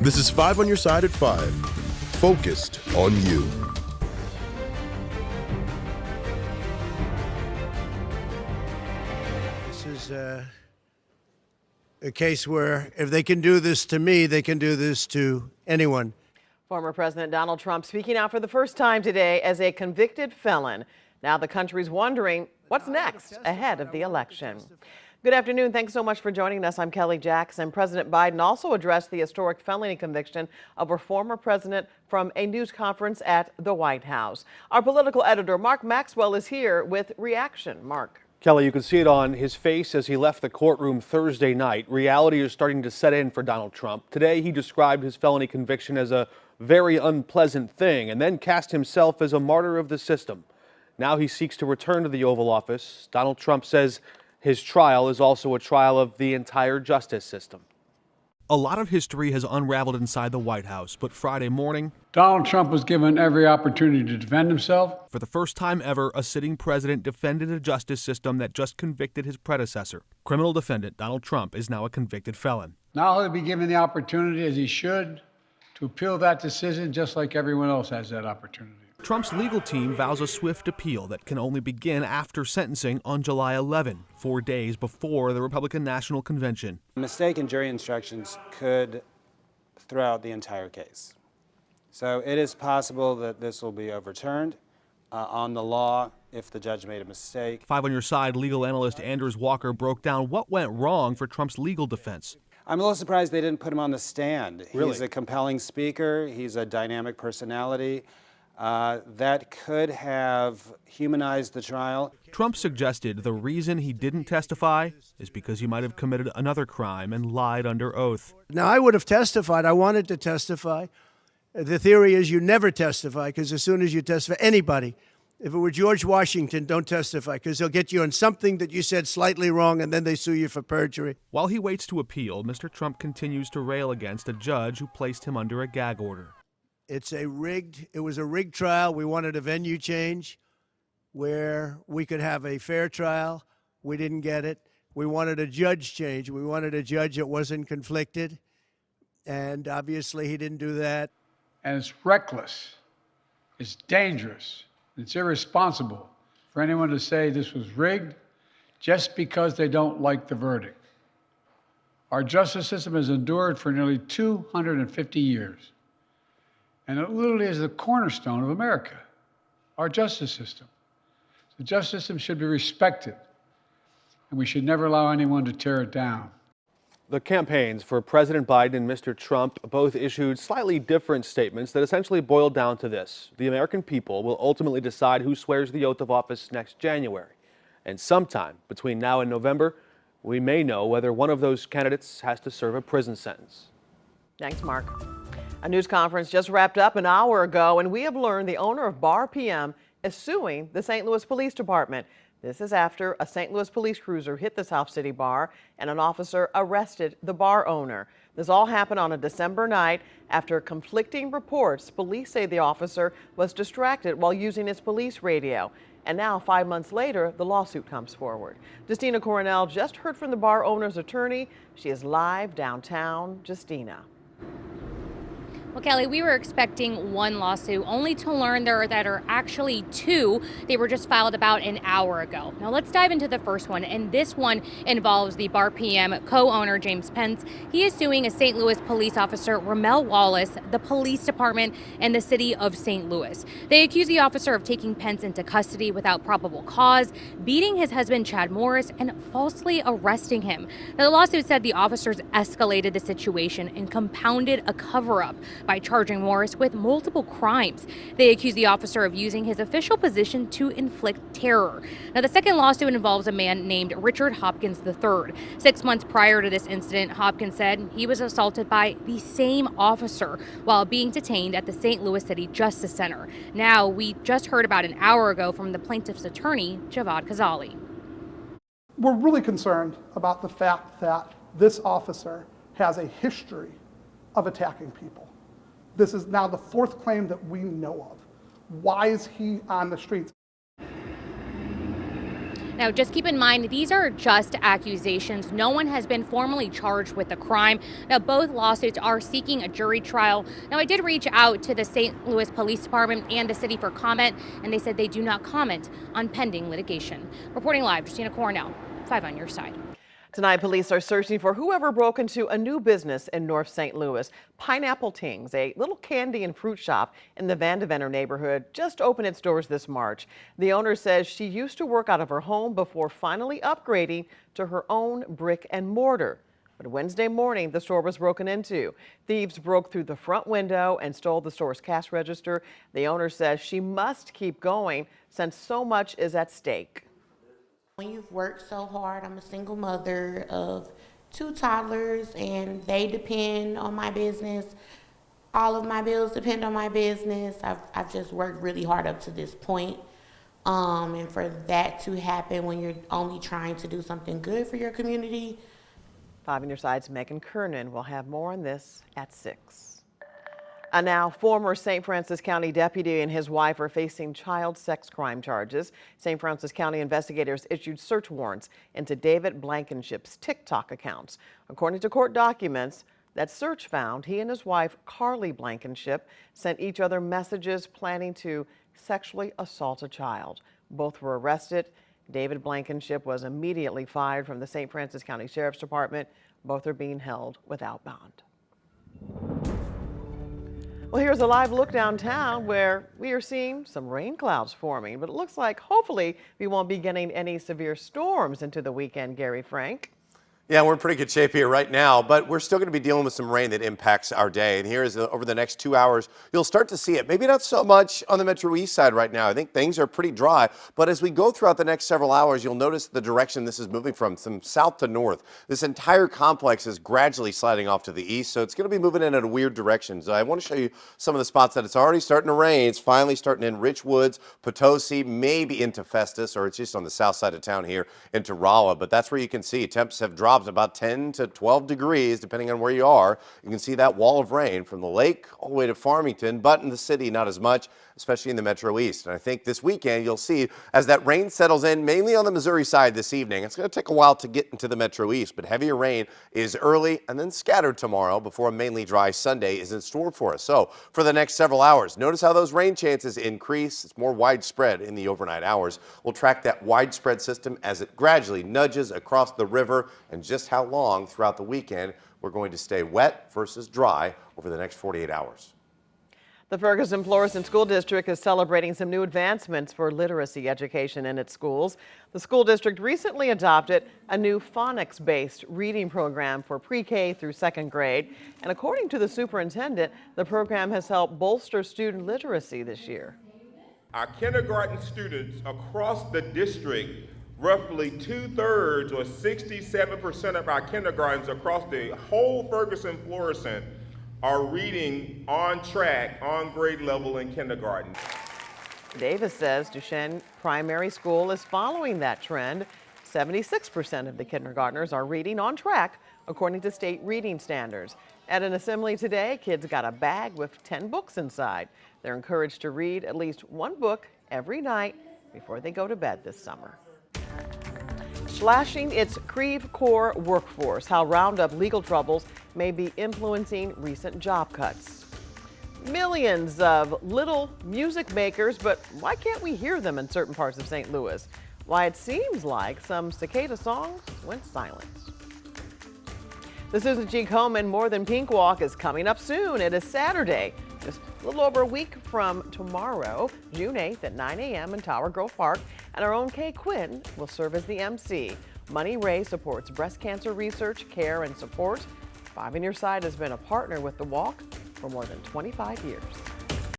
This is 5 on your side at 5. Focused on you. This is a case where if they can do this to me, they can do this to anyone. Former President Donald Trump speaking out for the first time today as a convicted felon. Now the country's wondering what's next ahead of the election. Good afternoon. Thanks so much for joining us. I'm Kelly Jackson. President Biden also addressed the historic felony conviction of a former president from a news conference at the White House. Our political editor, Mark Maxwell, is here with reaction. Mark. Kelly, you can see it on his face as he left the courtroom Thursday night. Reality is starting to set in for Donald Trump. Today, he described his felony conviction as a very unpleasant thing and then cast himself as a martyr of the system. Now he seeks to return to the Oval Office. Donald Trump says his trial is also a trial of the entire justice system. A lot of history has unraveled inside the White House, but Friday morning, Donald Trump was given every opportunity to defend himself. For the first time ever, a sitting president defended a justice system that just convicted his predecessor. Criminal defendant Donald Trump is now a convicted felon. Now he'll be given the opportunity, as he should, to appeal that decision just like everyone else has that opportunity. Trump's legal team vows a swift appeal that can only begin after sentencing on July 11, 4 days before the Republican National Convention. Mistaken jury instructions could throw out the entire case. So it is possible that this will be overturned on the law if the judge made a mistake. 5 on your side, legal analyst Anders Walker broke down what went wrong for Trump's legal defense. I'm a little surprised they didn't put him on the stand. Really? He's a compelling speaker. He's a dynamic personality. That could have humanized the trial. Trump suggested the reason he didn't testify is because he might have committed another crime and lied under oath. Now, I would have testified. I wanted to testify. The theory is you never testify because as soon as you testify, anybody, if it were George Washington, don't testify because they'll get you on something that you said slightly wrong and then they sue you for perjury. While he waits to appeal, Mr. Trump continues to rail against a judge who placed him under a gag order. It was a rigged trial. We wanted a venue change where we could have a fair trial. We didn't get it. We wanted a judge change. We wanted a judge that wasn't conflicted. And obviously he didn't do that. And it's reckless, it's dangerous, it's irresponsible for anyone to say this was rigged just because they don't like the verdict. Our justice system has endured for nearly 250 years. And it literally is the cornerstone of America, our justice system. The justice system should be respected, and we should never allow anyone to tear it down. The campaigns for President Biden and Mr. Trump both issued slightly different statements that essentially boiled down to this: the American people will ultimately decide who swears the oath of office next January. And sometime between now and November, we may know whether one of those candidates has to serve a prison sentence. Thanks, Mark. A news conference just wrapped up an hour ago, and we have learned the owner of Bar PM is suing the St. Louis Police Department. This is after a St. Louis police cruiser hit the South City bar and an officer arrested the bar owner. This all happened on a December night after conflicting reports. Police say the officer was distracted while using his police radio. And now, 5 months later, the lawsuit comes forward. Justina Coronel just heard from the bar owner's attorney. She is live downtown. Justina. Well, Kelly, we were expecting one lawsuit, only to learn that are actually two. They were just filed about an hour ago. Now let's dive into the first one, and this one involves the Bar PM co-owner James Pence. He is suing a St. Louis police officer, Ramel Wallace, the police department, and the city of St. Louis. They accuse the officer of taking Pence into custody without probable cause, beating his husband Chad Morris, and falsely arresting him. Now, the lawsuit said the officers escalated the situation and compounded a cover-up by charging Morris with multiple crimes. They accuse the officer of using his official position to inflict terror. Now, the second lawsuit involves a man named Richard Hopkins III. 6 months prior to this incident, Hopkins said he was assaulted by the same officer while being detained at the St. Louis City Justice Center. Now, we just heard about an hour ago from the plaintiff's attorney, Javad Kazali. We're really concerned about the fact that this officer has a history of attacking people. This is now the fourth claim that we know of. Why is he on the streets? Now, just keep in mind, these are just accusations. No one has been formally charged with the crime. Now, both lawsuits are seeking a jury trial. Now, I did reach out to the St. Louis Police Department and the city for comment, and they said they do not comment on pending litigation. Reporting live, Justina Cornell, 5 on your side. Tonight, police are searching for whoever broke into a new business in North St. Louis. Pineapple Tings, a little candy and fruit shop in the Vandeventer neighborhood, just opened its doors this March. The owner says she used to work out of her home before finally upgrading to her own brick and mortar. But Wednesday morning, the store was broken into. Thieves broke through the front window and stole the store's cash register. The owner says she must keep going since so much is at stake. When you've worked so hard, I'm a single mother of 2 toddlers and they depend on my business. All of my bills depend on my business. I've just worked really hard up to this point. And for that to happen when you're only trying to do something good for your community. 5 on your side's Megan Kernan will have more on this at 6. A now former St. Francis County deputy and his wife are facing child sex crime charges. St. Francis County investigators issued search warrants into David Blankenship's TikTok accounts. According to court documents, that search found he and his wife, Carly Blankenship, sent each other messages planning to sexually assault a child. Both were arrested. David Blankenship was immediately fired from the St. Francis County Sheriff's Department. Both are being held without bond. Well, here's a live look downtown where we are seeing some rain clouds forming, but it looks like hopefully we won't be getting any severe storms into the weekend, Gary Frank. Yeah, we're in pretty good shape here right now, but we're still going to be dealing with some rain that impacts our day. And here is over the next 2 hours, you'll start to see it. Maybe not so much on the Metro East side right now. I think things are pretty dry. But as we go throughout the next several hours, you'll notice the direction this is moving from south to north. This entire complex is gradually sliding off to the east, so it's going to be moving in a weird direction. So I want to show you some of the spots that it's already starting to rain. It's finally starting in Rich Woods, Potosi, maybe into Festus, or it's just on the south side of town here into Rolla. But that's where you can see temps have dropped about 10 to 12 degrees, depending on where you are. You can see that wall of rain from the lake all the way to Farmington, but in the city, not as much, especially in the Metro East. And I think this weekend, you'll see as that rain settles in, mainly on the Missouri side this evening. It's going to take a while to get into the Metro East, but heavier rain is early and then scattered tomorrow before a mainly dry Sunday is in store for us. So for the next several hours, notice how those rain chances increase. It's more widespread in the overnight hours. We'll track that widespread system as it gradually nudges across the river and just how long throughout the weekend we're going to stay wet versus dry over the next 48 hours. The Ferguson-Florissant School District is celebrating some new advancements for literacy education in its schools. The school district recently adopted a new phonics-based reading program for pre-K through 2nd grade. And according to the superintendent, the program has helped bolster student literacy this year. Our kindergarten students across the district, roughly 2/3 or 67% of our kindergartens across the whole Ferguson-Florissant are reading on track, on grade level in kindergarten. Davis says Duchesne Primary School is following that trend. 76% of the kindergartners are reading on track, according to state reading standards. At an assembly today, kids got a bag with 10 books inside. They're encouraged to read at least one book every night before they go to bed this summer. Slashing its Creve Coeur workforce, how Roundup legal troubles may be influencing recent job cuts. Millions of little music makers, but why can't we hear them in certain parts of St. Louis? Why it seems like some cicada songs went silent. The Susan G. Komen More Than Pink Walk is coming up soon. It is Saturday, just a little over a week from tomorrow, June 8th at 9 a.m. in Tower Grove Park, and our own Kay Quinn will serve as the MC. Money Ray supports breast cancer research, care, and support. 5 on Your Side has been a partner with the walk for more than 25 years.